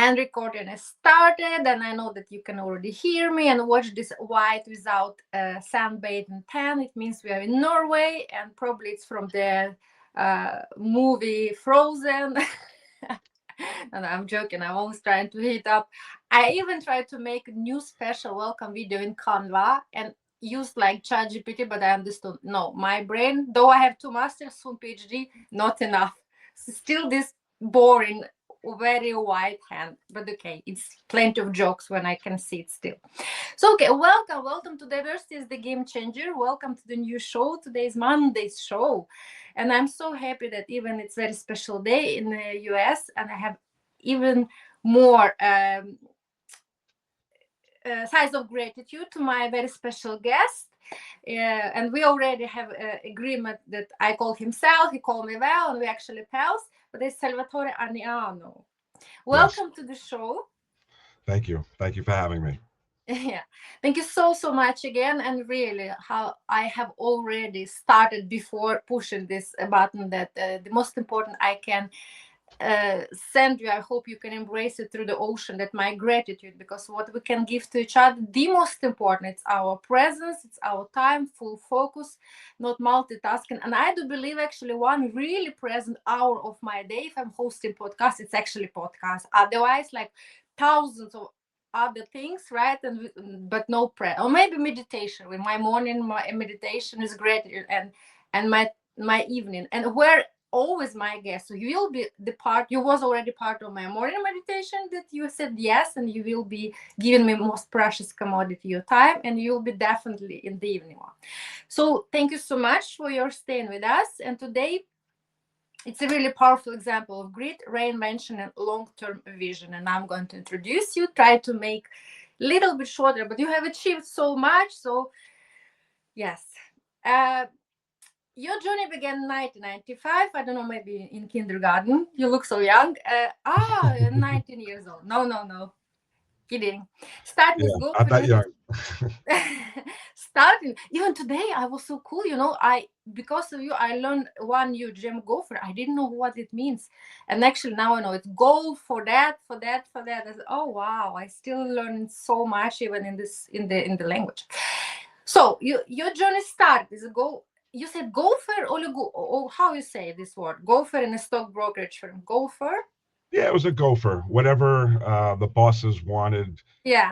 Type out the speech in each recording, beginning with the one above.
And recording is started, and I know that you can already hear me and watch this white without sunbathing tan. It means we are in Norway, and probably it's from the movie Frozen. And I'm joking. I'm always trying to hit up. I even tried to make a new special welcome video in Canva and used like ChatGPT, but I understood no, my brain, though I have 2 masters, soon PhD, not enough. Still this boring, very white hand, but okay, it's plenty of jokes when I can see it still. So okay, welcome to Diversity is the Game Changer. Welcome to the new show. Today is Monday's show, and I'm so happy that even it's very special day in the US, and I have even more size of gratitude to my very special guest. And we already have an agreement that I call him Sal, he called me Val, and we actually pals. But it's Salvatore Aniano. Yes. Welcome to the show. Thank you. Thank you for having me. Yeah, thank you so much again. And really, how I have already started before pushing this button that the most important I can send you. I hope you can embrace it through the ocean. That my gratitude, because what we can give to each other, the most important, it's our presence, it's our time, full focus, not multitasking. And I do believe actually one really present hour of my day, if I'm hosting podcast, it's actually podcast. Otherwise, like thousands of other things, right? And but no prayer, or maybe meditation. With my morning, my meditation is great, and my evening, and where always my guest. So you will be the part, you was already part of my morning meditation that you said yes, and you will be giving me most precious commodity, your time, and you'll be definitely in the evening one. So thank you so much for your staying with us. And today it's a really powerful example of grit, reinvention, and long-term vision. And I'm going to introduce you, try to make a little bit shorter, but you have achieved so much. So yes. Uh, your journey began in 1995. I don't know, maybe in kindergarten. You look so young. 19 years old. No. Kidding. Starting Yeah, with golf not in that young. starting even today I was so cool, I because of you I learned one new gem golfer. I didn't know what it means, and actually now I know it's goal for that. I said, oh wow, I still learning so much even in this in the language. So your journey started as a go. You said golfer or how you say this word, golfer in a stock brokerage firm, golfer. Yeah, it was a gopher. Whatever the bosses wanted, Yeah.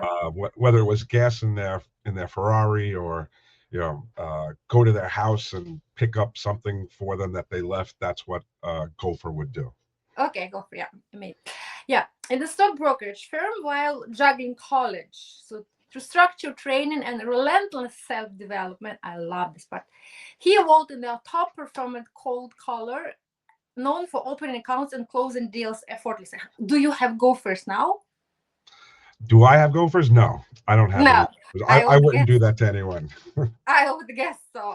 whether it was gas in their Ferrari or go to their house and pick up something for them that they left. That's what gopher would do. Okay, go for, yeah. I mean, yeah, in the stock brokerage firm while juggling college. So through structured training and relentless self-development, I love this part. He evolved in the top performing cold collar, known for opening accounts and closing deals effortlessly. Do you have gophers now? Do I have gophers? No, I don't have any No, gophers. I, I I would wouldn't guess. do that to anyone. I would guess so.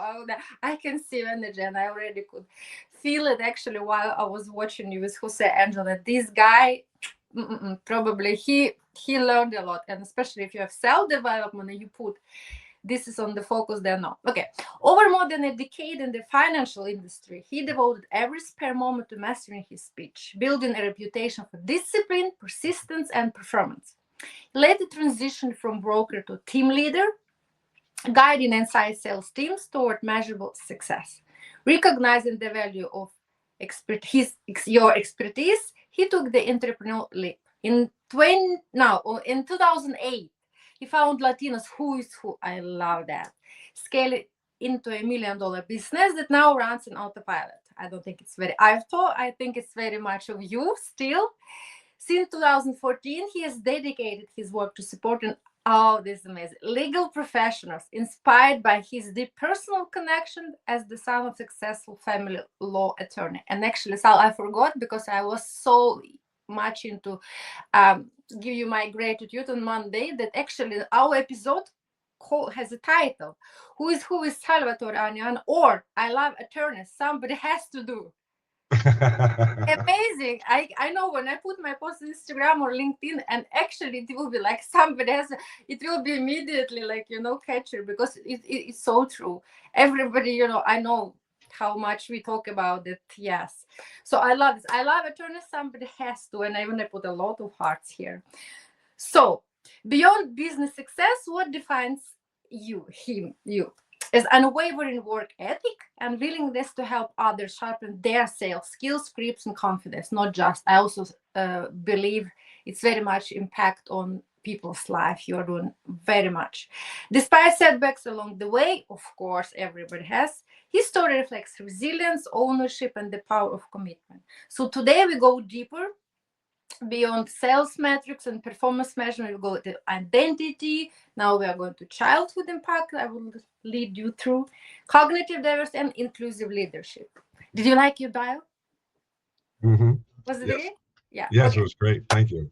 I can see energy, and I already could feel it actually while I was watching you with Jose Angel. This guy, probably he learned a lot, and especially if you have self development and you put this is on the focus, then no. Okay, over more than a decade in the financial industry, he devoted every spare moment to mastering his speech, building a reputation for discipline, persistence, and performance. He later transitioned from broker to team leader, guiding inside sales teams toward measurable success. Recognizing the value of your expertise, he took the entrepreneurial leap. In 2008, he found Latinos Who is Who. I love that. Scale it into $1 million business that now runs in autopilot. I don't think it's very I think it's very much of you still. Since 2014, he has dedicated his work to supporting this is amazing. Legal professionals inspired by his deep personal connection as the son of successful family law attorney. And actually, Sal, I forgot because I was so much into give you my gratitude on Monday that actually our episode has a title. Who is Salvatore Aniano? Or I love attorneys. Somebody has to do. Amazing. I know when I put my post on Instagram or LinkedIn, and actually it will be like somebody has, it will be immediately like, catcher, because it's so true. Everybody, I know how much we talk about it. Yes. So I love this. I love attorney. Somebody has to, and I want to put a lot of hearts here. So beyond business success, what defines you, him, you? Is unwavering work ethic and willingness to help others sharpen their sales skills, scripts, and confidence. Not just. I also believe it's very much impact on people's life. You are doing very much. Despite setbacks along the way, of course, everybody has. His story reflects resilience, ownership, and the power of commitment. So today we go deeper beyond sales metrics and performance measurement. We go to identity. Now we are going to childhood impact. I will lead you through cognitive diversity and inclusive leadership. Did you like your bio? Mm-hmm. Was it Yes. okay? Yeah. Yes, Okay. it was great. Thank you.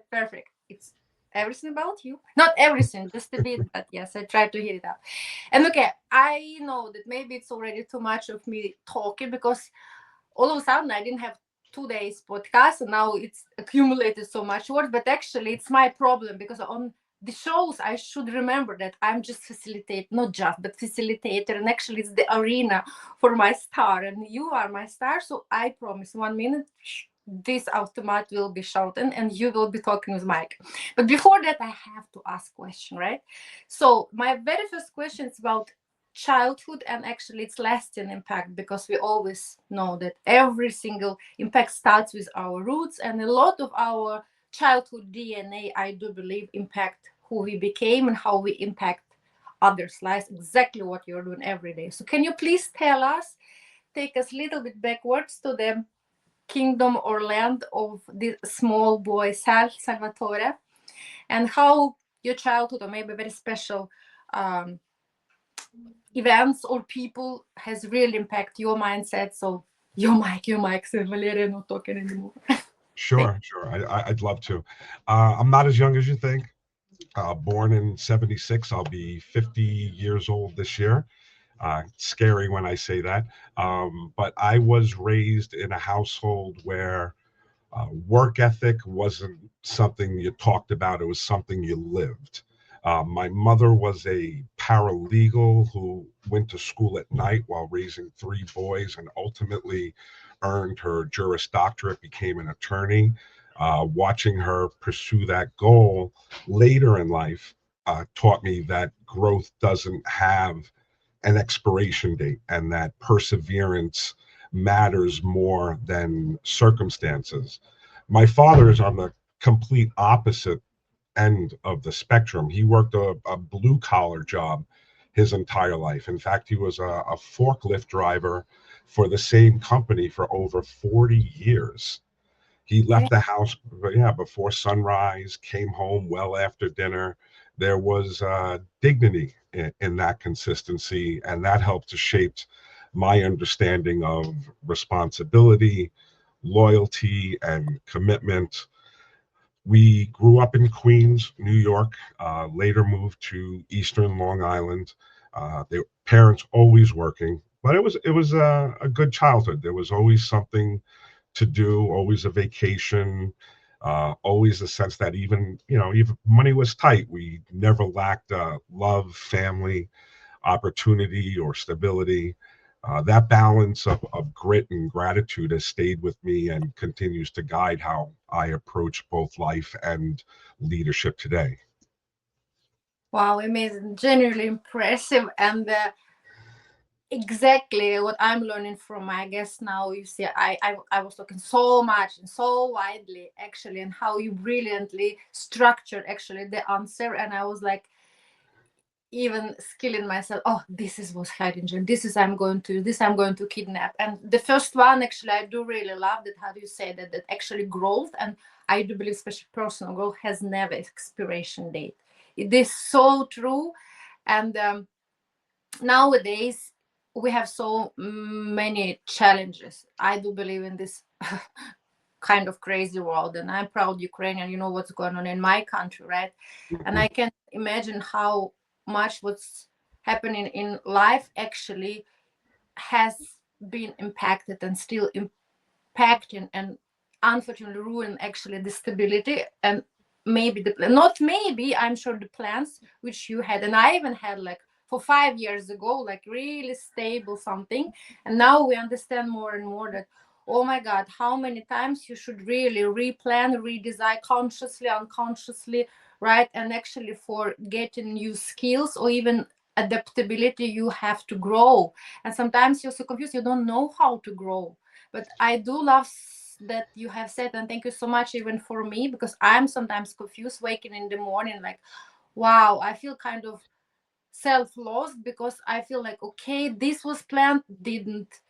Perfect. It's everything about you. Not everything, just a bit, but yes, I tried to hear it out. And okay, I know that maybe it's already too much of me talking, because all of a sudden I didn't have 2 days podcast, and now it's accumulated so much work. But actually it's my problem, because on the shows I should remember that I'm just facilitate, not just but facilitator, and actually it's the arena for my star, and you are my star. So I promise 1 minute this automat will be shouting and you will be talking with Mike. But before that I have to ask question, right? So my very first question is about childhood, and actually it's lasting impact, because we always know that every single impact starts with our roots, and a lot of our childhood DNA, I do believe, impact who we became and how we impact others' lives, exactly what you're doing every day. So can you please tell us, take us a little bit backwards to the kingdom or land of the small boy Salvatore, and how your childhood, or maybe very special events or people, has really impacted your mindset. So your mic, so Valeria not talking anymore. Sure, sure. I'd love to. I'm not as young as you think. Born in '76. I'll be 50 years old this year. Scary when I say that. But I was raised in a household where work ethic wasn't something you talked about, it was something you lived. My mother was a paralegal who went to school at night while raising 3 boys, and ultimately earned her Juris Doctorate, became an attorney. Watching her pursue that goal later in life taught me that growth doesn't have an expiration date, and that perseverance matters more than circumstances. My father is on the complete opposite end of the spectrum. He worked a blue collar job his entire life. In fact, he was a forklift driver for the same company for over 40 years. He left the house, yeah, before sunrise, came home well after dinner. There was dignity in that consistency, and that helped to shape my understanding of responsibility, loyalty, and commitment. We grew up in Queens, New York, later moved to Eastern Long Island. Their parents always working, but it was a good childhood. There was always something to do, always a vacation, always a sense that even money was tight, we never lacked love, family, opportunity, or stability. That balance of grit and gratitude has stayed with me and continues to guide how I approach both life and leadership today. Wow, amazing, genuinely impressive. And exactly what I'm learning from my guests now. You see, I was talking so much and so widely, actually, and how you brilliantly structured actually the answer. And I was like, even skilling myself, oh, this is what's hydrogen, this is I'm going to kidnap. And the first one, actually, I do really love that, how do you say that actually growth, and I do believe especially personal growth, has never expiration date. It is so true. And nowadays we have so many challenges. I do believe in this kind of crazy world, and I'm proud Ukrainian. You know what's going on in my country, right? And I can imagine how much what's happening in life actually has been impacted and still impacting, and unfortunately ruin actually the stability, and maybe not maybe, I'm sure the plans which you had, and I even had like for 5 years ago, like really stable something. And now we understand more and more that, oh my God, how many times you should really replan, redesign consciously, unconsciously, right? And actually for getting new skills or even adaptability, you have to grow. And sometimes you're so confused, you don't know how to grow. But I do love that you have said, and thank you so much even for me, because I'm sometimes confused waking in the morning like, wow, I feel kind of self-lost because I feel like, okay, this was planned, didn't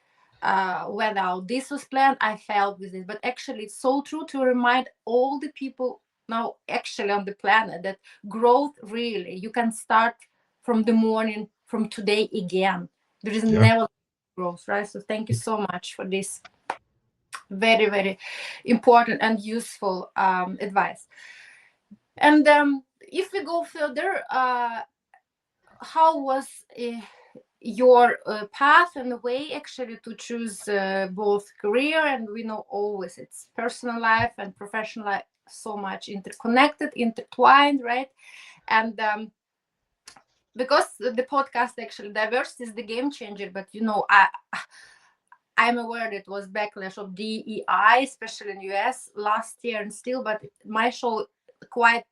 went out. This was planned, I failed with it. But actually, it's so true to remind all the people now actually on the planet that growth really, you can start from the morning, from today again. There is Yeah. never growth, right? So thank you so much for this very, very important and useful advice. And if we go further, how was your path and the way actually to choose both career, and we know always it's personal life and professional life so much interconnected, intertwined, right? And because the podcast actually diversity is the game changer, but I'm aware that it was backlash of DEI, especially in US last year and still, but my show quite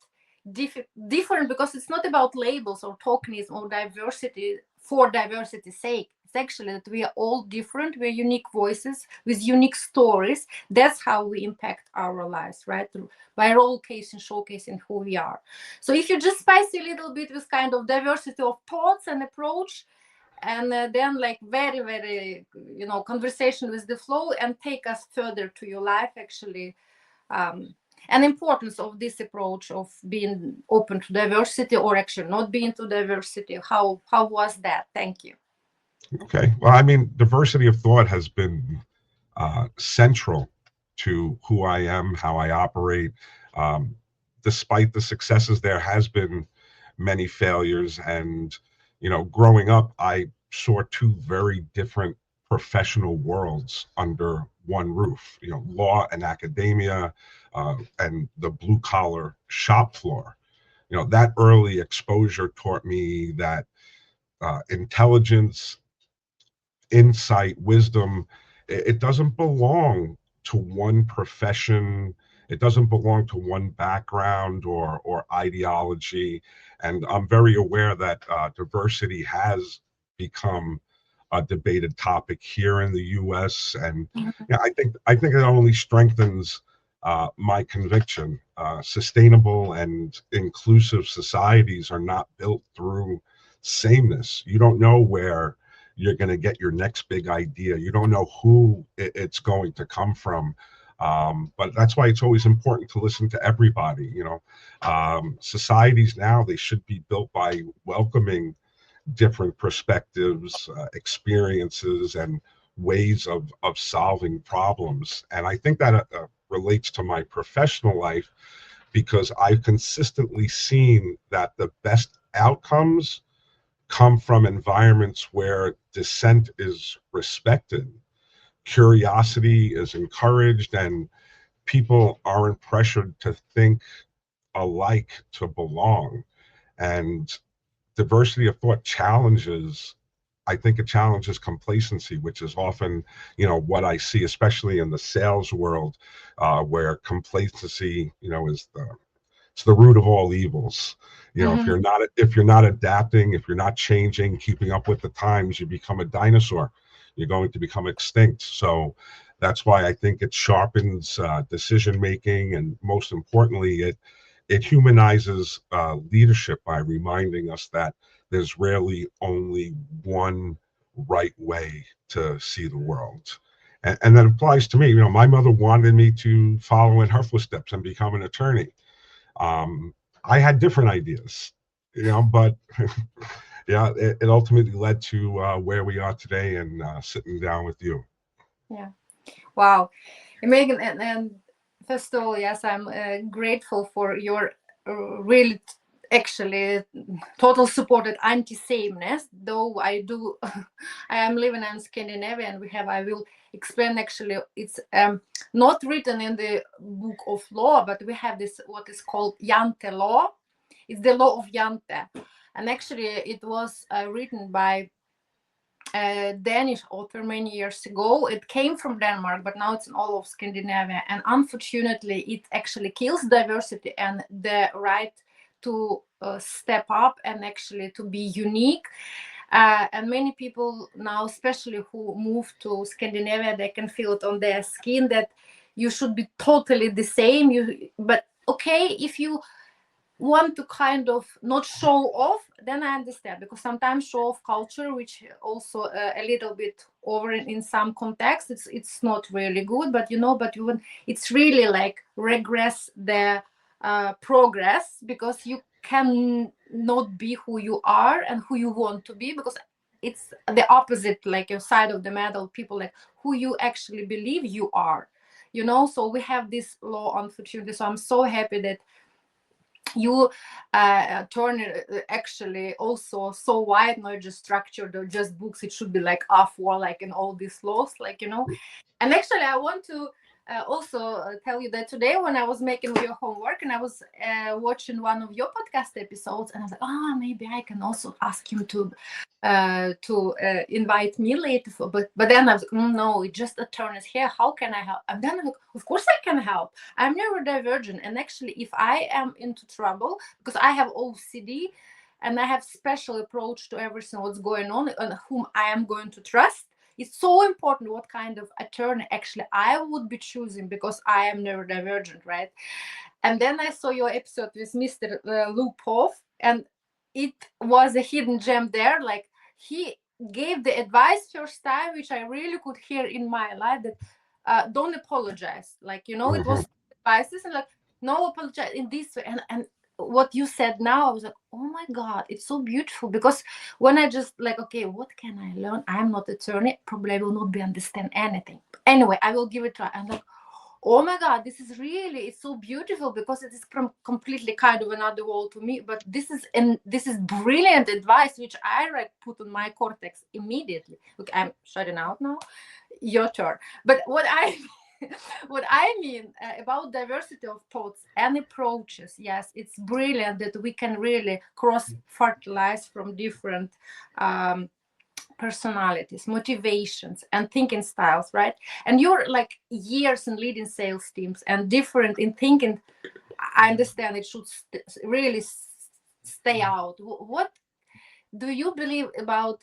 different because it's not about labels or tokenism or diversity for diversity's sake. It's actually that we are all different. We're unique voices with unique stories. That's how we impact our lives, right? By role casing, showcasing who we are. So if you just spice a little bit with kind of diversity of thoughts and approach, and then like very, very, conversation with the flow, and take us further to your life actually, and importance of this approach of being open to diversity or actually not being to diversity. How was that? Thank you. Okay. Well, I mean, diversity of thought has been central to who I am, how I operate. Um, Despite the successes, there has been many failures, and growing up, I saw two very different professional worlds under one roof. Law and academia, and the blue collar shop floor. That early exposure taught me that intelligence, insight, wisdom, it doesn't belong to one profession. It doesn't belong to one background or ideology. And I'm very aware that diversity has become a debated topic here in the U.S. And yeah, I think it only strengthens my conviction. Sustainable and inclusive societies are not built through sameness. You don't know where you're going to get your next big idea. You don't know who it's going to come from. But that's why it's always important to listen to everybody. Societies now, they should be built by welcoming different perspectives, experiences, and ways of solving problems. And I think that relates to my professional life, because I've consistently seen that the best outcomes come from environments where dissent is respected, curiosity is encouraged, and people aren't pressured to think alike to belong. And diversity of thought challenges, I think it challenges complacency, which is often, what I see, especially in the sales world, where complacency, is it's the root of all evils. If Mm-hmm. you're not adapting, if you're not changing, keeping up with the times, you become a dinosaur. You're going to become extinct. So that's why I think it sharpens decision making, and most importantly, it humanizes leadership by reminding us that there's rarely only one right way to see the world. And that applies to me. My mother wanted me to follow in her footsteps and become an attorney. um, I had different ideas, but yeah, it ultimately led to where we are today, and sitting down with you. Yeah. Wow. Megan, and first of all, yes, I'm grateful for your really actually total supported anti-sameness, though I do I am living in Scandinavia, and I will explain actually, it's not written in the book of law, but we have this what is called Jante law, It's the law of Jante. And actually, it was written by a Danish author many years ago. It came from Denmark, but now it's in all of Scandinavia. And unfortunately, it actually kills diversity and the right to step up and actually to be unique. And many people now, especially who move to Scandinavia, they can feel it on their skin that you should be totally the same. But okay, if you want to kind of not show off, then I understand, because sometimes show off culture, which also a little bit over in some contexts, it's not really good. But it's really like regress the progress, because you can not be who you are and who you want to be, because it's the opposite, like your side of the medal, people like who you actually believe you are, so we have this law, unfortunately. So I'm so happy that you turn it actually also so wide, not just structured or just books. It should be like A4, like in all these laws, and actually I want to also tell you that today, when I was making your homework and I was watching one of your podcast episodes, and I was like, maybe I can also ask him to invite me later but then I was like, no, it just attorneys here, how can I help? And then I'm like, of course I can help. I'm neurodivergent, and actually if I am into trouble, because I have OCD and I have special approach to everything what's going on and whom I am going to trust, it's so important what kind of attorney actually I would be choosing, because I am neurodivergent, right? And then I saw your episode with Mr. Lupov, and it was a hidden gem there. Like, he gave the advice first time, which I really could hear in my life, that don't apologize. Like, it was advices and like, no apologize in this way. And what you said now, I was like, oh my God, it's so beautiful. Because when I just like, okay, what can I learn? I'm not attorney. Probably I will not be understand anything. Anyway, I will give it a try. I'm like, oh my God, this is really, it's so beautiful, because it is from completely kind of another world to me. But this is brilliant advice, which I put on my cortex immediately. Okay, I'm shutting out now. Your turn. But what I mean about diversity of thoughts and approaches, yes, it's brilliant that we can really cross-fertilize from different personalities, motivations, and thinking styles, right? And you're like years in leading sales teams and different in thinking. I understand it should really stay out. What do you believe about?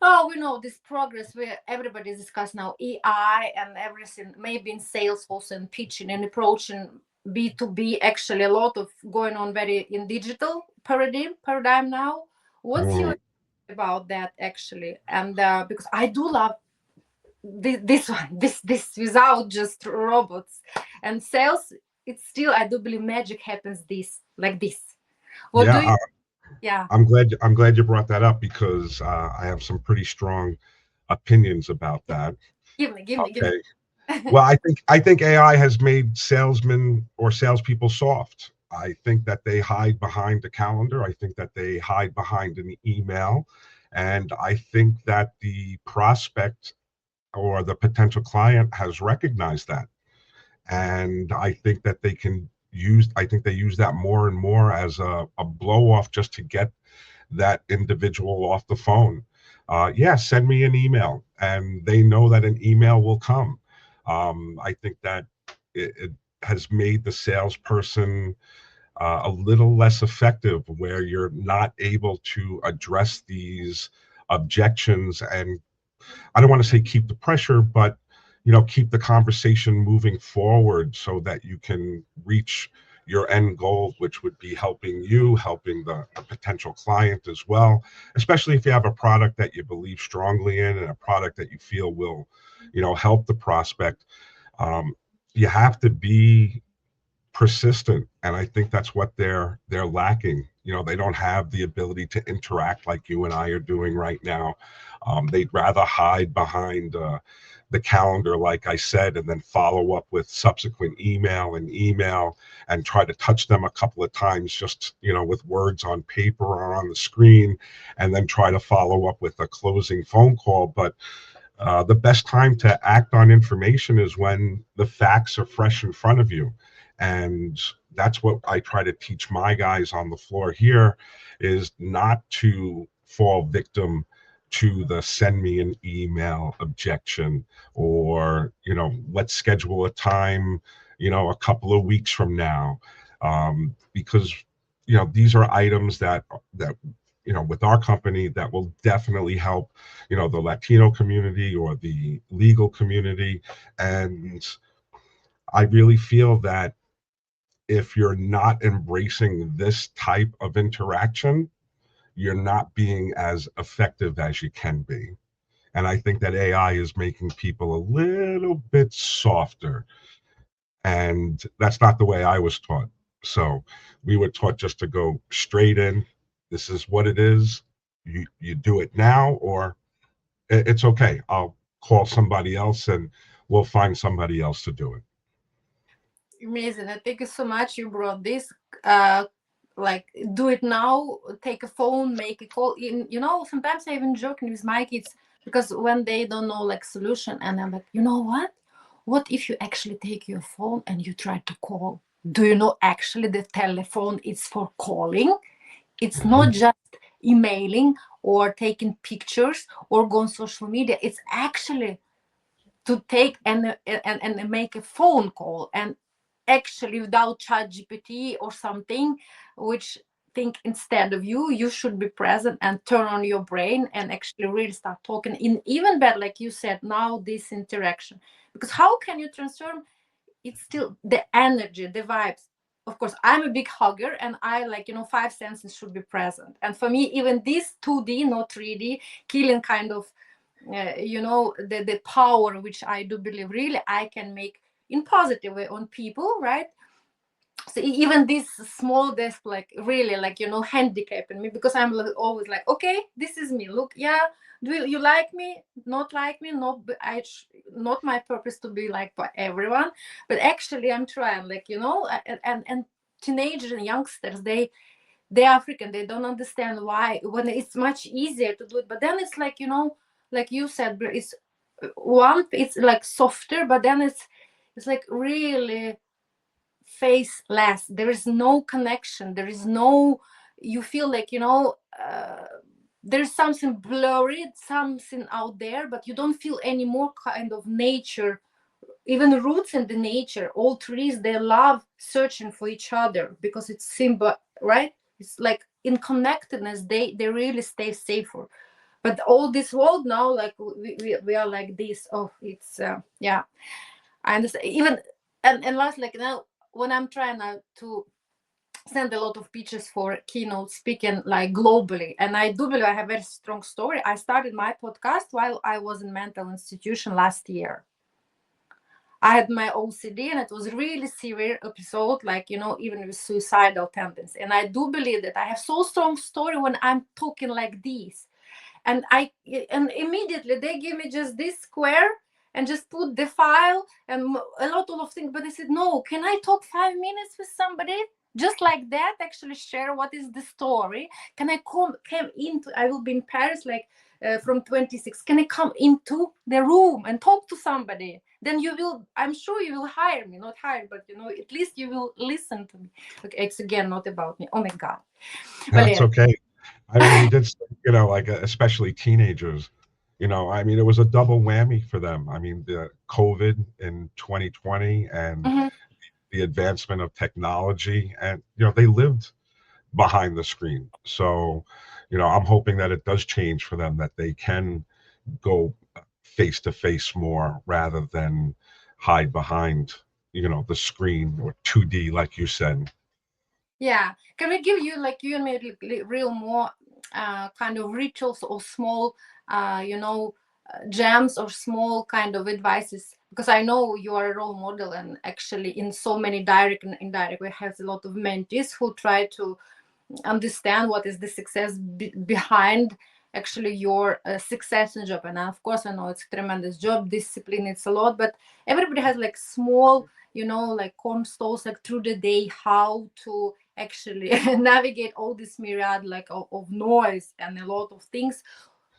Oh, we know this progress where everybody discuss now AI and everything, maybe in sales also, and pitching and approaching B2B, actually a lot of going on very in digital paradigm now. What's your about that actually? And because I do love this one, this without just robots and sales, it's still, I do believe magic happens like this. What do you? Yeah. I'm glad you brought that up, because I have some pretty strong opinions about that. Give me. Well, I think AI has made salesmen or salespeople soft. I think that they hide behind a calendar. I think that they hide behind an email, and I think that the prospect or the potential client has recognized that, and I think that they use that more and more as a blow off, just to get that individual off the phone. Send me an email, and they know that an email will come. I think that it has made the salesperson a little less effective, where you're not able to address these objections, and I don't want to say keep the pressure, but keep the conversation moving forward, so that you can reach your end goal, which would be helping the potential client as well, especially if you have a product that you believe strongly in, and a product that you feel will help the prospect. You have to be persistent, and I think that's what they're lacking. They don't have the ability to interact like you and I are doing right now. They'd rather hide behind the calendar, like I said, and then follow up with subsequent email and try to touch them a couple of times, just with words on paper or on the screen, and then try to follow up with a closing phone call. But the best time to act on information is when the facts are fresh in front of you. And that's what I try to teach my guys on the floor here, is not to fall victim to the send me an email objection, or, let's schedule a time, a couple of weeks from now. Because, these are items that with our company that will definitely help, the Latino community or the legal community. And I really feel that if you're not embracing this type of interaction, you're not being as effective as you can be. And I think that AI is making people a little bit softer. And that's not the way I was taught. So we were taught just to go straight in. This is what it is. You do it now, or it's okay. I'll call somebody else and we'll find somebody else to do it. Amazing. And thank you so much. You brought this. Uh, like, do it now. Take a phone, make a call. Sometimes I even joking with my kids, because when they don't know like solution, and I'm like, you know what? What if you actually take your phone and you try to call? Do you know actually the telephone is for calling? It's not Mhm. just emailing or taking pictures or go on social media. It's actually to take and make a phone call, and actually without chat gpt or something, which think instead of you should be present and turn on your brain and actually really start talking in even better, like you said, now this interaction. Because how can you transform? It's still the energy, the vibes. Of course, I'm a big hugger, and I like, five senses should be present. And for me, even this 2D, not 3D, killing kind of, the power, which I do believe really I can make in positive way on people, right? So even this small desk, like really, like, handicapping me, because I'm like, always like, okay, this is me, look, yeah, do you like me, not like me, not not my purpose to be liked by everyone, but actually I'm trying, like, and teenagers and youngsters, they're African, they don't understand why, when it's much easier to do it. But then it's like, like you said, it's it's like softer, but then it's like really faceless. There is no connection, there is no, you feel like, there's something blurry, something out there, but you don't feel any more kind of nature, even roots in the nature. All trees, they love searching for each other because it's simple, right? It's like in connectedness, they really stay safer. But all this world now, like we are like this. Oh, it's yeah, I understand. Even and last, like now, when I'm trying now to send a lot of pitches for keynote speaking, like globally, and I do believe I have a very strong story. I started my podcast while I was in mental institution last year. I had my OCD, and it was really severe episode, like, even with suicidal tendency. And I do believe that I have so strong story when I'm talking like this. And and immediately they give me just this square and just put the file and a lot of things. But I said, no, can I talk 5 minutes with somebody? Just like that, actually share what is the story. Can I come into, I will be in Paris, like from 26. Can I come into the room and talk to somebody? Then you will, I'm sure you will hire me, not hire, but at least you will listen to me. Okay, it's again not about me. Oh my God. That's Valeria. okay. I mean, you did, like especially teenagers. I mean, it was a double whammy for them. I mean, the COVID in 2020 and Mhm. the advancement of technology, and they lived behind the screen. So, I'm hoping that it does change for them, that they can go face to face more rather than hide behind, the screen, or 2D, like you said. Yeah. Can we give you, like, you and me, real more kind of rituals or small, gems or small kind of advices? Because I know you are a role model, and actually in so many direct and indirect way has a lot of mentees who try to understand what is the success behind actually your success in job. And of course I know it's a tremendous job, discipline, it's a lot, but everybody has like small, like cornerstones, like through the day, how to actually navigate all this myriad, like of noise and a lot of things.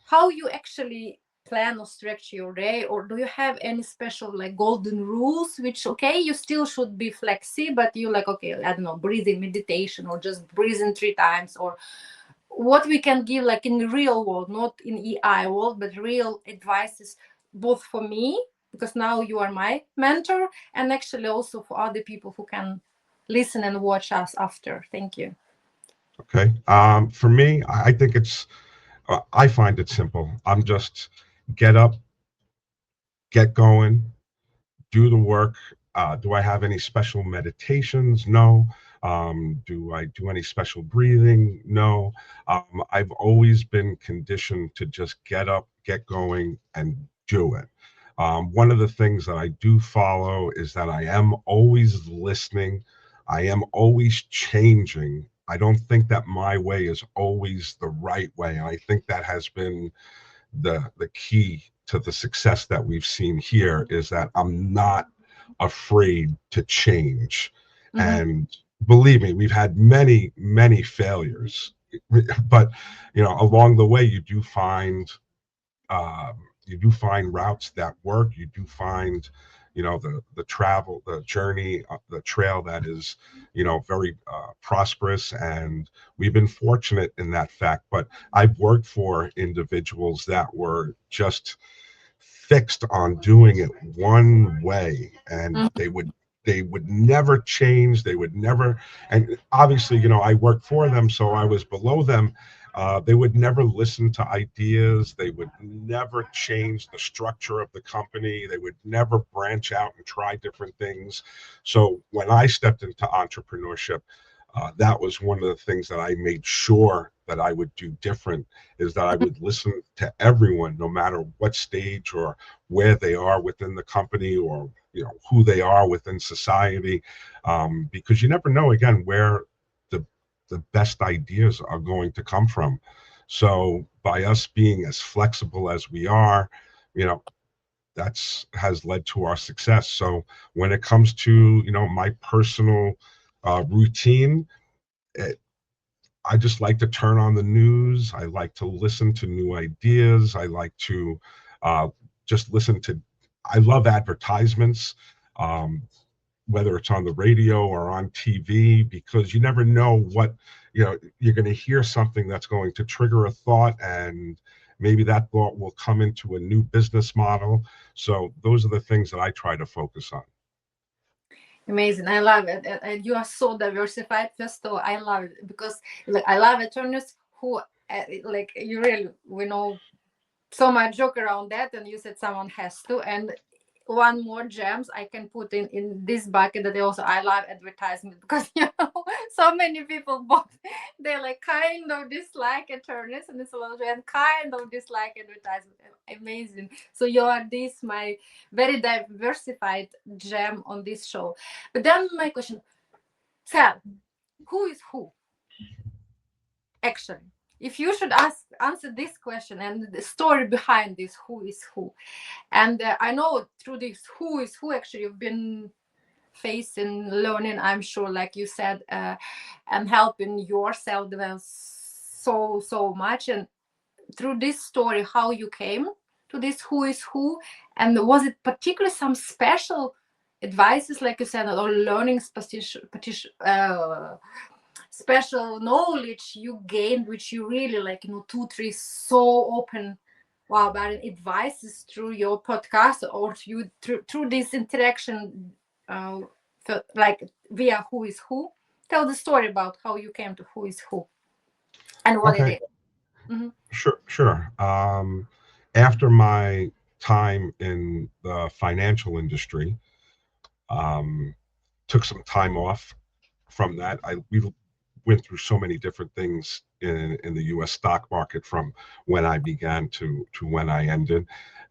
How you actually plan or structure your day, or do you have any special like golden rules, which okay, you still should be flexi, but you like, okay, I don't know, breathing meditation or just breathing 3 times, or what we can give like in the real world, not in EI world, but real advices, both for me, because now you are my mentor, and actually also for other people who can listen and watch us after. Thank you. Okay. For me, I think I find it simple. I'm just get up, get going, do the work. Do I have any special meditations? No. Do I do any special breathing? No. I've always been conditioned to just get up, get going, and do it. One of the things that I do follow is that I am always listening. I am always changing. I don't think that my way is always the right way. And I think that has been the key to the success that we've seen here, is that I'm not afraid to change. Mm-hmm. And believe me, we've had many failures, but along the way um, you do find routes that work. You do find the travel, the journey, the trail that is very prosperous, and we've been fortunate in that fact. But I've worked for individuals that were just fixed on doing it one way, and they would never change. They would never. And obviously, I worked for them, so I was below them. They would never listen to ideas. They would never change the structure of the company. They would never branch out and try different things. So when I stepped into entrepreneurship, that was one of the things that I made sure that I would do different, is that I would listen to everyone, no matter what stage or where they are within the company, or who they are within society, because you never know, again, where the the best ideas are going to come from. So by us being as flexible as we are, you know, that's has led to our success. So when it comes to my personal routine, it, I just like to turn on the news. I like to listen to new ideas. I like to uh, just listen to. I love advertisements, um, whether it's on the radio or on TV, because you never know what you're going to hear something that's going to trigger a thought, and maybe that thought will come into a new business model. So those are the things that I try to focus on. Amazing. I love it. And you are so diversified. First of all, I love it because like I love attorneys who like you really we know so much joke around that, and you said someone has to. And one more gems I can put in this bucket, that also I love advertisement, because so many people both they like kind of dislike attorneys and it's a lot, and kind of dislike advertisement. Amazing. So you are this my very diversified gem on this show. But then my question, Sal, who is who actually? If you should answer this question and the story behind this, who is who? And I know through this who is who, actually you've been facing, learning, I'm sure, like you said, and helping yourself develop so much. And through this story, how you came to this who is who, and was it particularly some special advices, like you said, or learning special knowledge you gained, which you really like, 2 3 so open, wow, about advices through your podcast, or through this interaction, like via who is who? Tell the story about how you came to who is who and what it Okay, is. Mm-hmm. sure. After my time in the financial industry, um, took some time off from that. We went through so many different things in the U.S. stock market, from when I began to when I ended,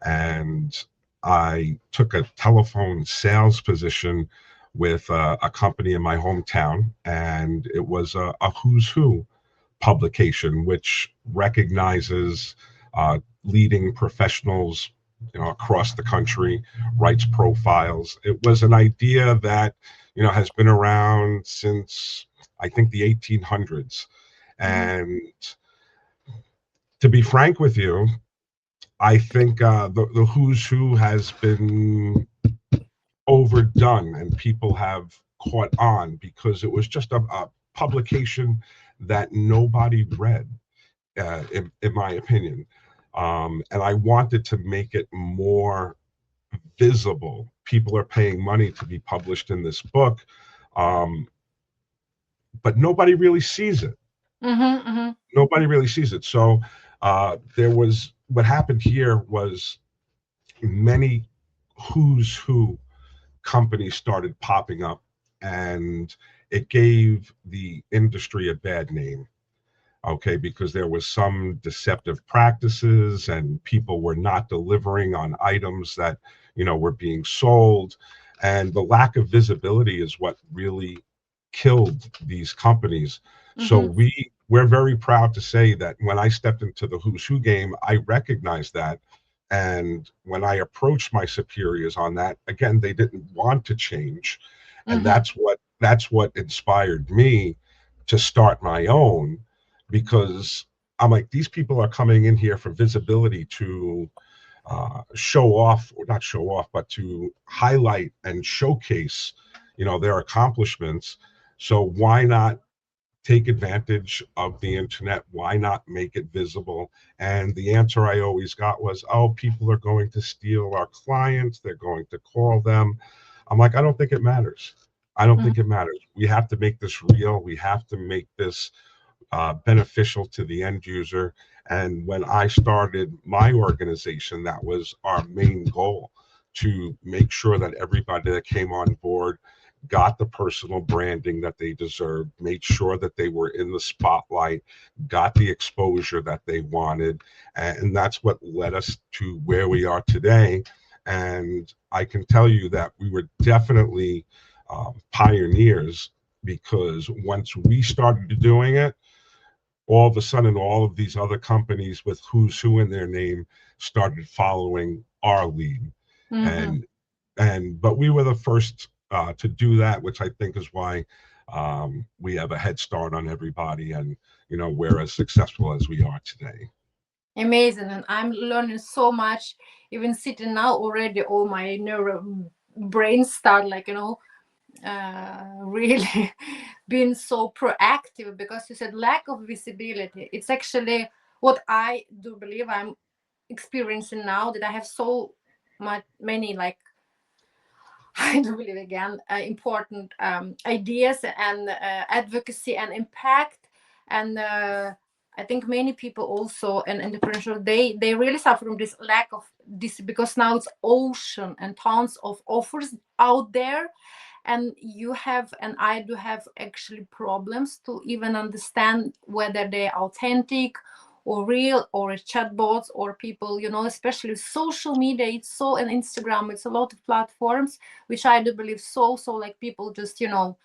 and I took a telephone sales position with a company in my hometown, and it was a who's who publication, which recognizes leading professionals across the country, writes profiles. It was an idea that has been around since, I think, the 1800s. Mm-hmm. And to be frank with you, I think the who's who has been overdone, and people have caught on because it was just a publication that nobody read, in my opinion. And I wanted to make it more visible. People are paying money to be published in this book, um, but nobody really sees it. Mm-hmm, mm-hmm, Nobody really sees it. So there was what happened here was many who's who companies started popping up, and it gave the industry a bad name. Okay, because there was some deceptive practices and people were not delivering on items that were being sold, and the lack of visibility is what really killed these companies. So mm-hmm, we're very proud to say that when I stepped into the who's who game, I recognized that. And when I approached my superiors on that, again, they didn't want to change. And mm-hmm, that's what inspired me to start my own, because I'm like, these people are coming in here for visibility to show off, or not show off, but to highlight and showcase, their accomplishments. So why not take advantage of the internet? Why not make it visible? And the answer I always got was, oh, people are going to steal our clients. They're going to call them. I'm like, I don't think it matters. I don't mm-hmm, think it matters. We have to make this real. We have to make this beneficial to the end user. And when I started my organization, that was our main goal, to make sure that everybody that came on board got the personal branding that they deserved, made sure that they were in the spotlight, got the exposure that they wanted. And that's what led us to where we are today. And I can tell you that we were definitely pioneers, because once we started doing it, all of a sudden all of these other companies with who's who in their name started following our lead. mm-hmm. And but we were the first to do that, which I think is why we have a head start on everybody, and we're as successful as we are today. Amazing, and I'm learning so much. Even sitting now already, all my neuro brain start like really being so proactive, because you said lack of visibility. It's actually what I do believe I'm experiencing now, that I have so much many like I do believe again important ideas and advocacy and impact. And I think many people also and entrepreneurs, they really suffer from this lack of this, because now it's ocean and tons of offers out there, and you have and I do have actually problems to even understand whether they're authentic or real, or chatbots, or people, especially social media. It's so, and Instagram, it's a lot of platforms which I do believe so like people just m-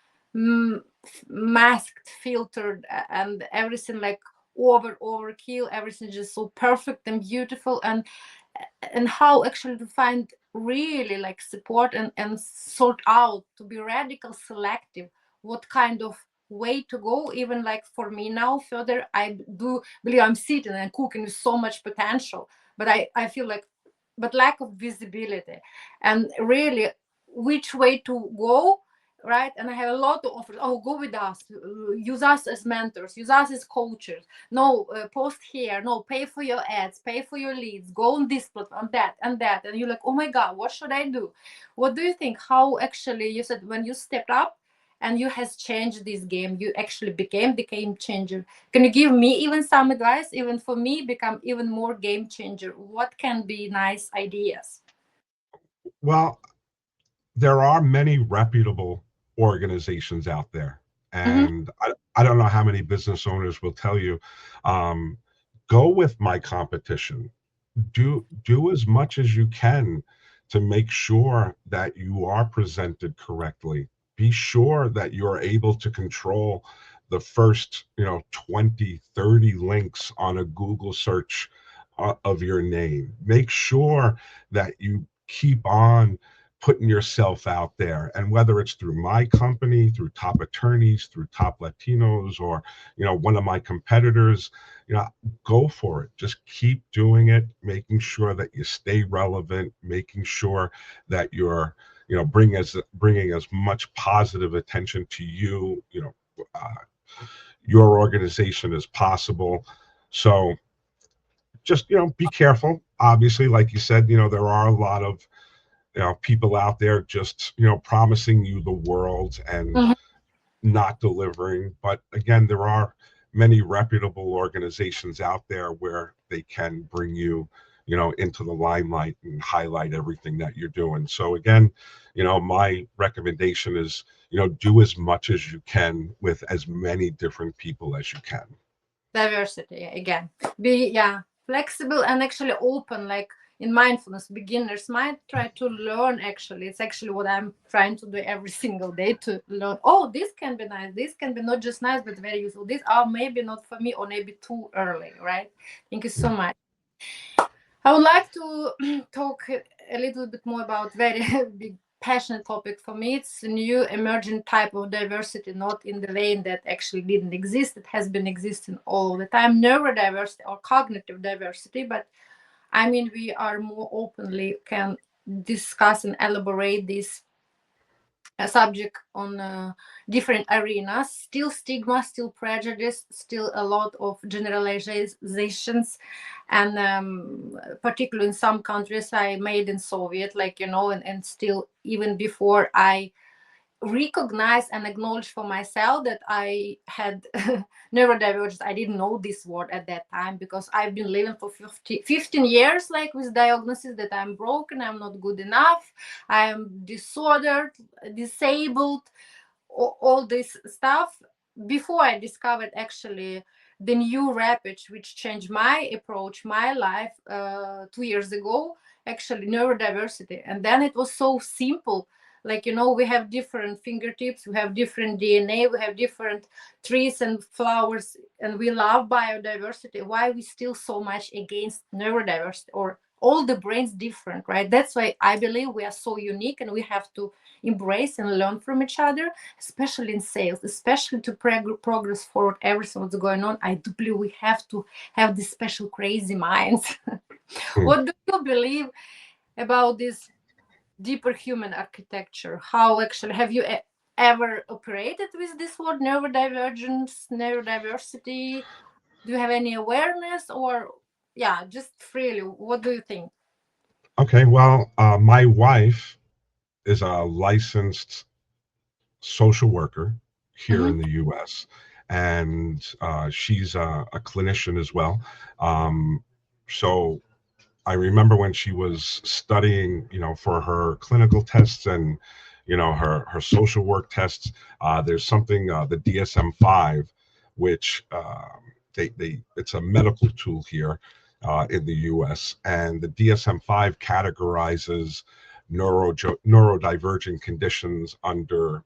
masked, filtered, and everything like overkill, everything just so perfect and beautiful. And how actually to find really like support and sort out, to be radical selective, what kind of way to go. Even like for me now further, I do believe I'm sitting and cooking with so much potential, but I feel like, but lack of visibility, and really which way to go, right? And I have a lot of offers. Oh, go with us, use us as mentors, use us as coaches. No, post here, no, pay for your ads, pay for your leads, go on this platform, that, and you're like, oh my god, what should I do? What do you think, how actually, you said when you stepped up and you has changed this game, you actually became the game changer? Can you give me even some advice, even for me become even more game changer? What can be nice ideas? Well, there are many reputable organizations out there, Mm-hmm, and I don't know how many business owners will tell you, um, go with my competition. Do as much as you can to make sure that you are presented correctly. Be sure that you're able to control the first 20, 30 links on a Google search of your name. Make sure that you keep on putting yourself out there, and whether it's through my company, through top attorneys, through top Latinos, or one of my competitors, go for it. Just keep doing it, making sure that you stay relevant, making sure that you're bringing as much positive attention to your organization as possible. So just be careful. Obviously, like you said, there are a lot of people out there just promising you the world and Mhm. not delivering. But again, there are many reputable organizations out there where they can bring you into the limelight and highlight everything that you're doing. So again, my recommendation is do as much as you can with as many different people as you can. Diversity again. Be flexible and actually open. Like in mindfulness, beginners might try to learn. Actually, it's actually what I'm trying to do every single day, to learn. Oh, this can be nice. This can be not just nice, but very useful. This maybe not for me, or maybe too early. Right? Thank you so much. I would like to talk a little bit more about very big passionate topic for me. It's a new emerging type of diversity, not in the vein that actually didn't exist. It has been existing all the time. Neurodiversity or cognitive diversity, but I mean we are more openly can discuss and elaborate this a subject on different arenas. Still stigma, still prejudice, still a lot of generalizations, and particularly in some countries I made in Soviet, like and still even before I recognize and acknowledge for myself that I had neurodivergence. I didn't know this word at that time because I've been living for 15 years like with diagnosis that I'm broken, I'm not good enough, I am disordered, disabled, all this stuff. Before I discovered actually the new rapid which changed my approach, my life 2 years ago, actually neurodiversity. And then it was so simple, like we have different fingertips, we have different DNA, we have different trees and flowers, and we love biodiversity. Why we still so much against neurodiversity, or all the brains different, right? That's why I believe we are so unique, and we have to embrace and learn from each other, especially in sales, especially to progress forward everything what's going on. I do believe we have to have these special crazy minds. Hmm. What do you believe about this deeper human architecture? How actually have you ever operated with this word neurodivergence, neurodiversity? Do you have any awareness, or just freely, what do you think? Okay, well, my wife is a licensed social worker here Mm-hmm. in the U.S., and she's a clinician as well. Um, so I remember when she was studying, for her clinical tests and, her social work tests. There's something, the DSM-5, which it's a medical tool here in the U.S. And the DSM-5 categorizes neurodivergent conditions under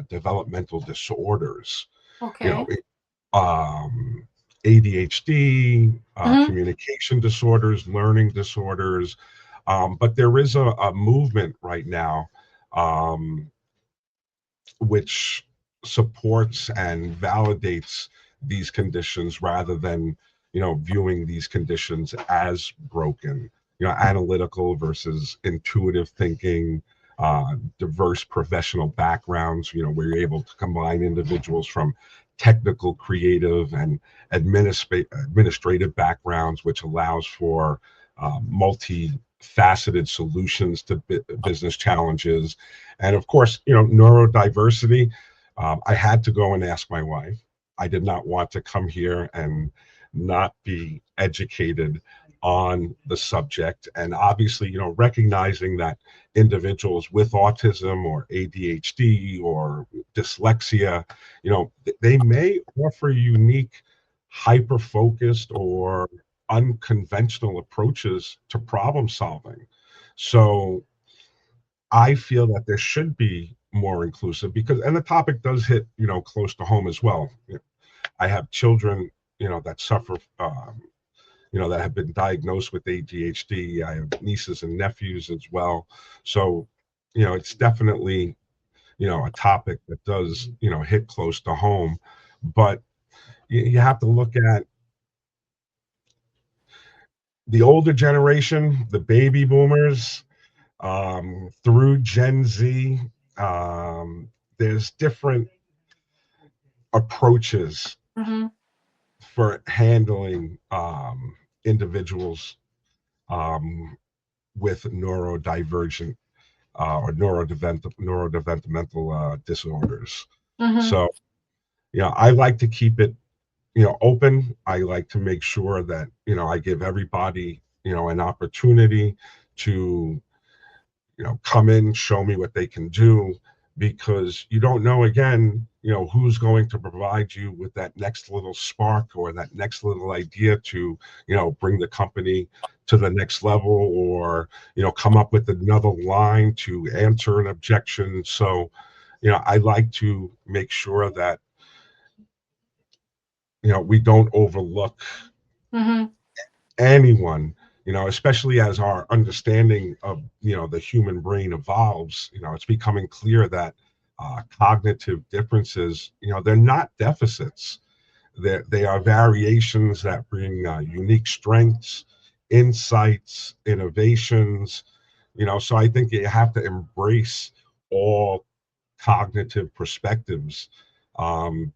developmental disorders. You Okay. know, um, ADHD, Mm-hmm. communication disorders, learning disorders. But there is a movement right now um, which supports and validates these conditions rather than viewing these conditions as broken. Analytical versus intuitive thinking, diverse professional backgrounds, where you're able to combine individuals from technical, creative, and administrative backgrounds, which allows for multi-faceted solutions to business challenges. And of course, neurodiversity. I had to go and ask my wife. I did not want to come here and not be educated on the subject. And obviously, recognizing that individuals with autism or ADHD or dyslexia, they may offer unique, hyper focused or unconventional approaches to problem solving. So I feel that there should be more inclusive, because, and the topic does hit, close to home as well. I have children, that suffer that have been diagnosed with ADHD. I have nieces and nephews as well. So, it's definitely, a topic that does, hit close to home. But you have to look at the older generation, the baby boomers, through Gen Z. There's different approaches Mm-hmm. for handling individuals um, with neurodivergent or neurodevelopmental disorders. Mm-hmm. So, I like to keep it, open. I like to make sure that, I give everybody, an opportunity to, come in, show me what they can do, because you don't know, again, who's going to provide you with that next little spark or that next little idea to, bring the company to the next level, or, come up with another line to answer an objection. So, I like to make sure that, we don't overlook Mm-hmm. anyone, especially as our understanding of, the human brain evolves. It's becoming clear that cognitive differences, they're not deficits. They are variations that bring unique strengths, insights, innovations. So I think you have to embrace all cognitive perspectives,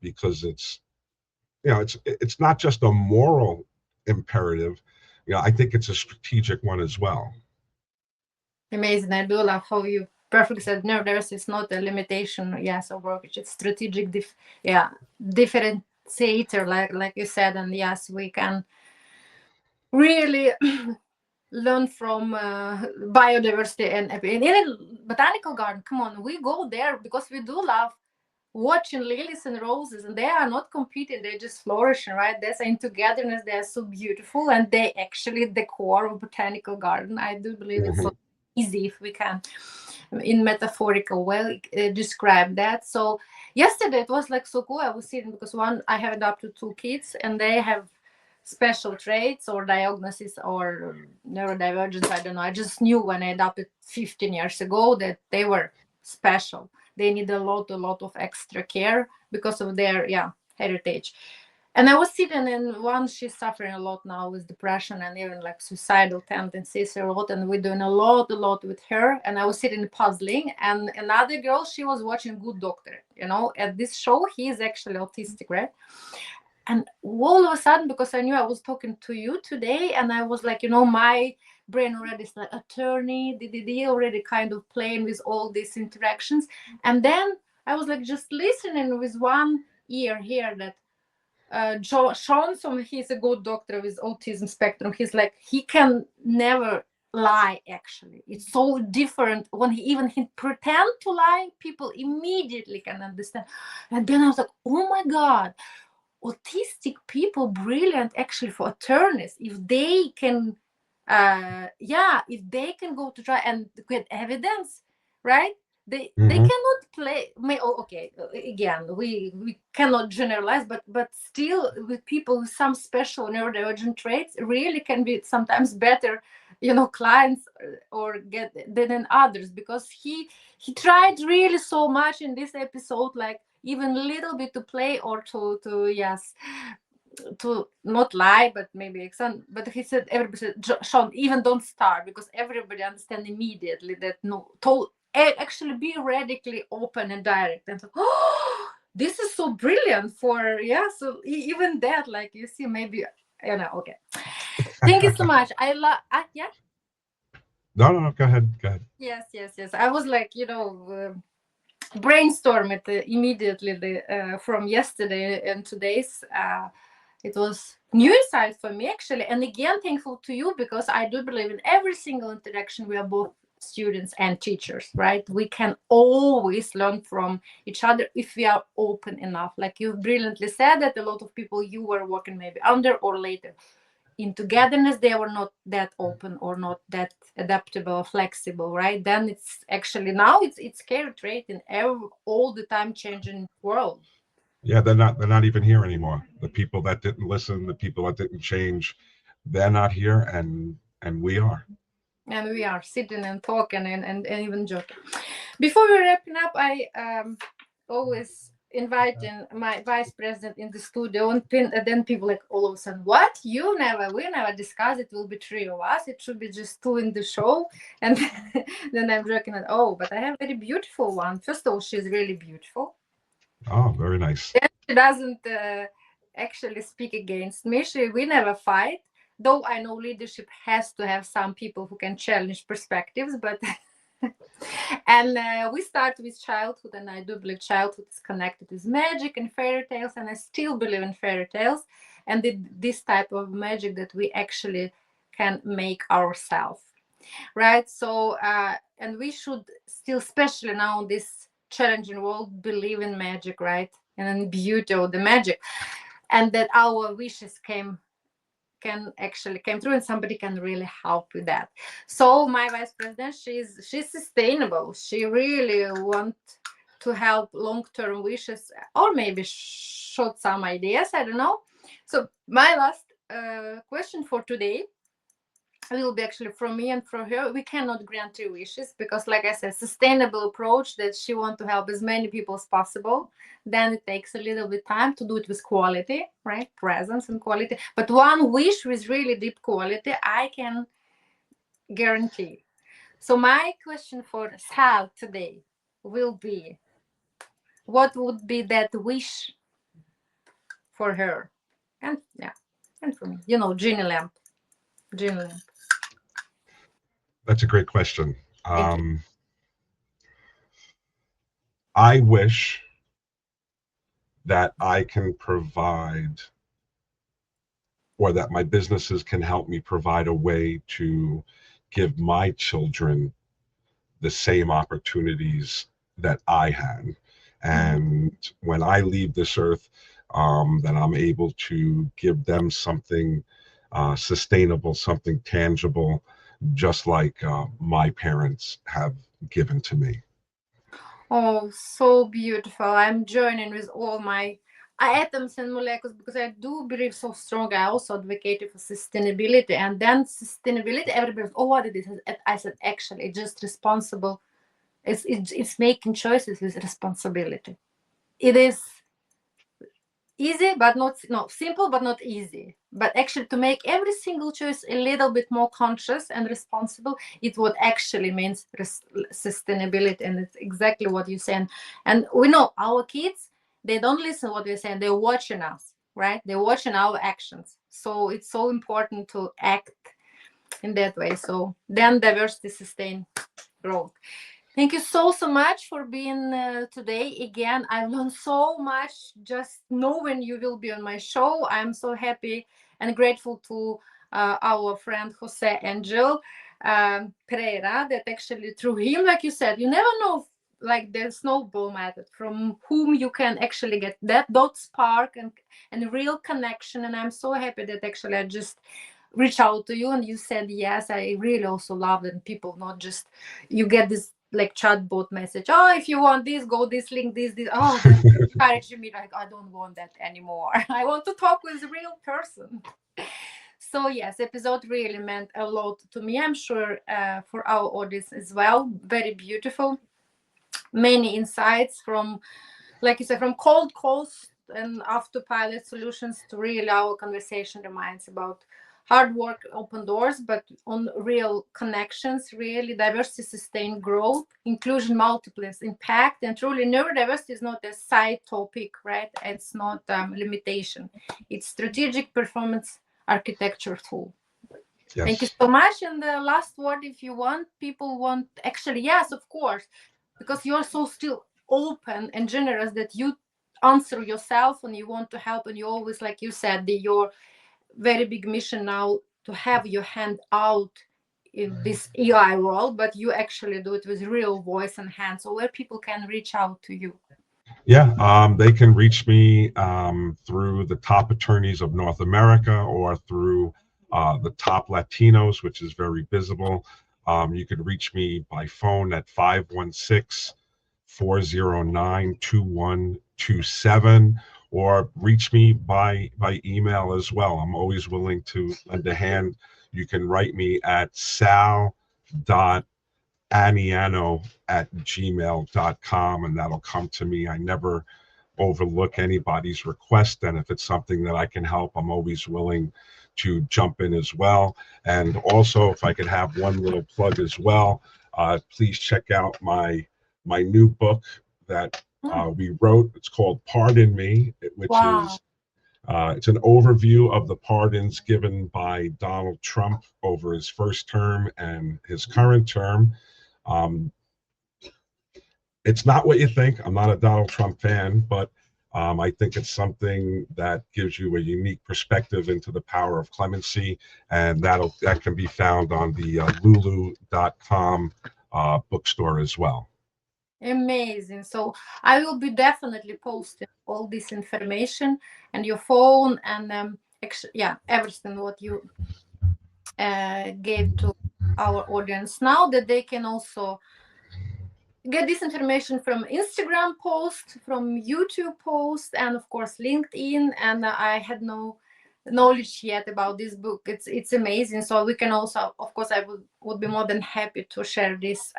because it's not just a moral imperative. I think it's a strategic one as well. Amazing. I do love how you perfectly said neurodiversity is not a limitation, yes, of work. It's strategic, yeah, differentiator, like you said. And yes, we can really learn from biodiversity and in a botanical garden. Come on, we go there because we do love watching lilies and roses, and they are not competing, they're just flourishing, right? They're in togetherness, they're so beautiful, and they actually the core of botanical garden. I do believe it's so Mhm. easy if we can in metaphorical way describe that. So yesterday it was like so cool. I was sitting because one, I have adopted two kids and they have special traits or diagnosis or neurodivergence. I don't know. I just knew when I adopted 15 years ago that they were special. They need a lot of extra care because of their heritage. And I was sitting, and one, she's suffering a lot now with depression and even like suicidal tendencies a lot, and we're doing a lot with her. And I was sitting puzzling, and another girl, she was watching Good Doctor, at this show. He is actually autistic, right? And all of a sudden, because I knew I was talking to you today, and I was like, my brain already is like attorney, DDD, already kind of playing with all these interactions. And then I was like just listening with one ear here that Johnson, he's a good doctor with autism spectrum. He's like, he can never lie, actually. It's so different when he pretend to lie, people immediately can understand. And then I was like, oh my God, autistic people brilliant actually for attorneys if they can if they can go to try and get evidence, right? They Mhm. cannot play okay, again, we cannot generalize, but still with people with some special neurodivergent traits really can be sometimes better, clients or get than others, because he tried really so much in this episode, like even a little bit to play or to yes, to not lie, but maybe some. But he said, everybody said, Sean, even don't start, because everybody understand immediately that no, actually be radically open and direct. And so, oh, this is so brilliant for So even that, like you see, maybe okay. Thank you so much. I love. Yeah. No, no, no. Go ahead. Go ahead. Yes. I was like, brainstorm it immediately from yesterday and today's. It was new insight for me, actually. And again, thankful to you, because I do believe in every single interaction we are both students and teachers, right? We can always learn from each other if we are open enough. Like you brilliantly said, that a lot of people you were working maybe under or later in togetherness, they were not that open or not that adaptable, flexible, right? Then it's actually now it's scary trait in all the time changing world. Yeah, they're not even here anymore. The people that didn't listen, the people that didn't change, they're not here, and we are. And we are sitting and talking and even joking. Before we wrapping up, I always inviting my vice president in the studio, and then people like all of a sudden, what? We never discussed it will be three of us. It should be just two in the show. And then I'm joking that, oh, but I have a very beautiful one. First of all, she's really beautiful. Oh, very nice. Then she doesn't actually speak against me. We never fight. Though I know leadership has to have some people who can challenge perspectives, but and we start with childhood, and I do believe childhood is connected with magic and fairy tales, and I still believe in fairy tales and this type of magic that we actually can make ourselves, right? So and we should still, especially now in this challenging world, believe in magic, right? And in beauty of the magic, and that our wishes can actually came through, and somebody can really help with that. So my vice president, she's sustainable. She really want to help long-term wishes, or maybe short some ideas, I don't know. So my last question for today will be actually from me and from her. We cannot grant three wishes because, like I said, sustainable approach that she want to help as many people as possible. Then it takes a little bit time to do it with quality, right? Presence and quality. But one wish with really deep quality, I can guarantee. So my question for Sal today will be, what would be that wish for her? And yeah, and for me, Genie lamp. Genie lamp. That's a great question. Thank you. I wish that I can provide, or that my businesses can help me provide a way to give my children the same opportunities that I had. And when I leave this earth, that I'm able to give them something sustainable, something tangible, just like my parents have given to me. Oh, so beautiful. I'm joining with all my atoms and molecules because I do believe so strong. I also advocated for sustainability. And then sustainability, everybody, oh, what it is? I said, actually, it's just responsible. It's making choices with responsibility. It is easy, but not, no, simple, but not easy. But actually, to make every single choice a little bit more conscious and responsible, it what actually means sustainability. And it's exactly what you're saying. And we know our kids, they don't listen to what we're saying, they're watching us, right? They're watching our actions. So it's so important to act in that way. So then diversity sustain growth. Thank you so much for being today. Again, I learned so much just knowing you will be on my show. I'm so happy and grateful to our friend Jose Angel Pereira, that actually through him, like you said, you never know, like the snowball method, from whom you can actually get that dot spark and real connection. And I'm so happy that actually I just reach out to you and you said yes. I really also love that people not just, you get this like chatbot message, oh, if you want this, go this link, this, oh, that's encouraging me, like I don't want that anymore. I want to talk with a real person. So yes, episode really meant a lot to me, I'm sure for our audience as well. Very beautiful, many insights from, like you said, from cold calls and autopilot solutions to really our conversation reminds about hard work open doors, but on real connections, really diversity sustain growth, inclusion multiplies impact, and truly neurodiversity is not a side topic, right? It's not limitation, it's strategic performance architecture tool. Yes. Thank you so much. And the last word, if you want, people want, actually, yes, of course, because you're so still open and generous that you answer yourself and you want to help, and you always, like you said, your very big mission now to have your hand out in this AI world, but you actually do it with real voice and hands. So where people can reach out to you? Yeah, they can reach me through the top attorneys of North America, or through the top Latinos, which is very visible. You can reach me by phone at 516-409-2127, or reach me by email as well. I'm always willing to lend a hand. You can write me at sal.aniano@gmail.com, and that'll come to me. I never overlook anybody's request, and if it's something that I can help, I'm always willing to jump in as well. And also, if I could have one little plug as well, please check out my new book that we wrote. It's called Pardon Me, which is it's an overview of the pardons given by Donald Trump over his first term and his current term. It's not what you think. I'm not a Donald Trump fan, but I think it's something that gives you a unique perspective into the power of clemency, and that can be found on the lulu.com bookstore as well. Amazing. So I will be definitely posting all this information and your phone and everything what you gave to our audience now, that they can also get this information from Instagram post, from YouTube post, and of course LinkedIn. And I had no knowledge yet about this book. It's amazing. So we can also, of course, I would be more than happy to share this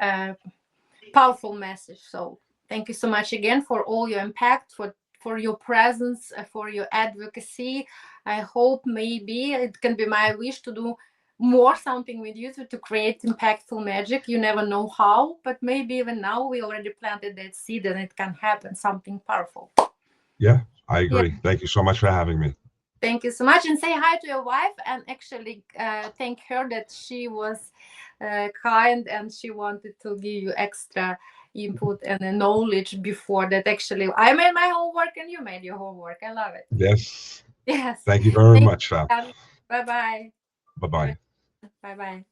powerful message. So thank you so much again for all your impact, for your presence, for your advocacy. I hope maybe it can be my wish to do more something with you to create impactful magic. You never know how, but maybe even now we already planted that seed and it can happen, something powerful. Yeah, I agree. Yeah. Thank you so much for having me. Thank you so much, and say hi to your wife, and actually thank her that she was kind and she wanted to give you extra input and knowledge before that. Actually, I made my homework and you made your homework. I love it. Yes. Yes. Thank you very much, Sal. Bye-bye. Bye-bye. Bye-bye.